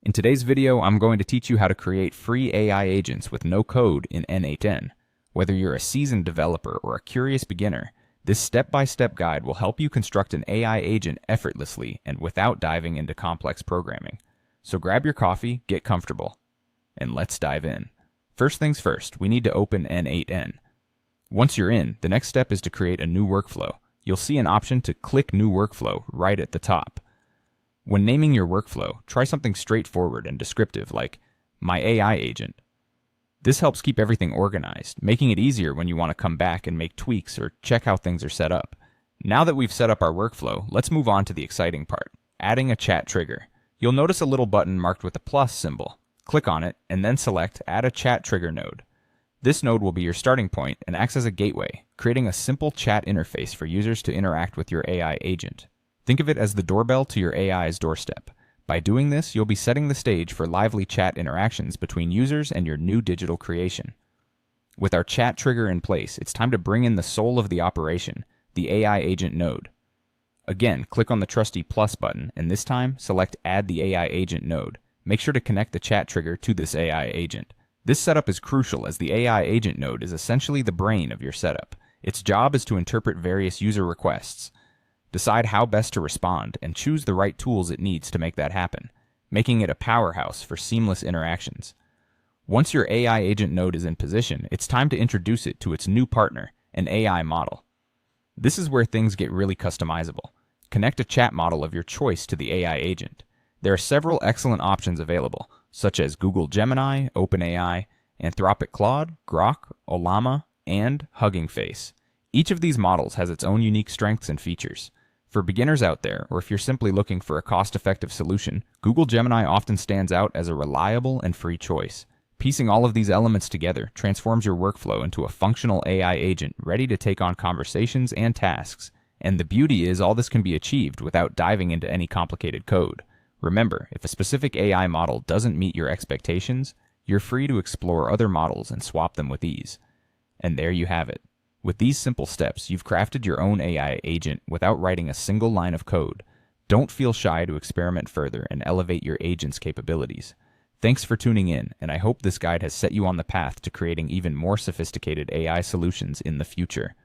In today's video, I'm going to teach you how to create free AI agents with no code in n8n. Whether you're a seasoned developer or a curious beginner, this step-by-step guide will help you construct an AI agent effortlessly and without diving into complex programming. So grab your coffee, get comfortable, and let's dive in. First things first, we need to open n8n. Once you're in, the next step is to create a new workflow. You'll see an option to click New Workflow right at the top. When naming your workflow, try something straightforward and descriptive like My AI Agent. This helps keep everything organized, making it easier when you want to come back and make tweaks or check how things are set up. Now that we've set up our workflow, let's move on to the exciting part, adding a chat trigger. You'll notice a little button marked with a plus symbol. Click on it and then select Add a Chat Trigger node. This node will be your starting point and acts as a gateway, creating a simple chat interface for users to interact with your AI agent. Think of it as the doorbell to your AI's doorstep. By doing this, you'll be setting the stage for lively chat interactions between users and your new digital creation. With our chat trigger in place, it's time to bring in the soul of the operation, the AI agent node. Again, click on the trusty plus button, and this time, select Add the AI agent node. Make sure to connect the chat trigger to this AI agent. This setup is crucial as the AI agent node is essentially the brain of your setup. Its job is to interpret various user requests, decide how best to respond, and choose the right tools it needs to make that happen, making it a powerhouse for seamless interactions. Once your AI agent node is in position, it's time to introduce it to its new partner, an AI model. This is where things get really customizable. Connect a chat model of your choice to the AI agent. There are several excellent options available, such as Google Gemini, OpenAI, Anthropic Claude, Grok, Ollama, and Hugging Face. Each of these models has its own unique strengths and features. For beginners out there, or if you're simply looking for a cost-effective solution, Google Gemini often stands out as a reliable and free choice. Piecing all of these elements together transforms your workflow into a functional AI agent ready to take on conversations and tasks. And the beauty is all this can be achieved without diving into any complicated code. Remember, if a specific AI model doesn't meet your expectations, you're free to explore other models and swap them with ease. And there you have it. With these simple steps, you've crafted your own AI agent without writing a single line of code. Don't feel shy to experiment further and elevate your agent's capabilities. Thanks for tuning in, and I hope this guide has set you on the path to creating even more sophisticated AI solutions in the future.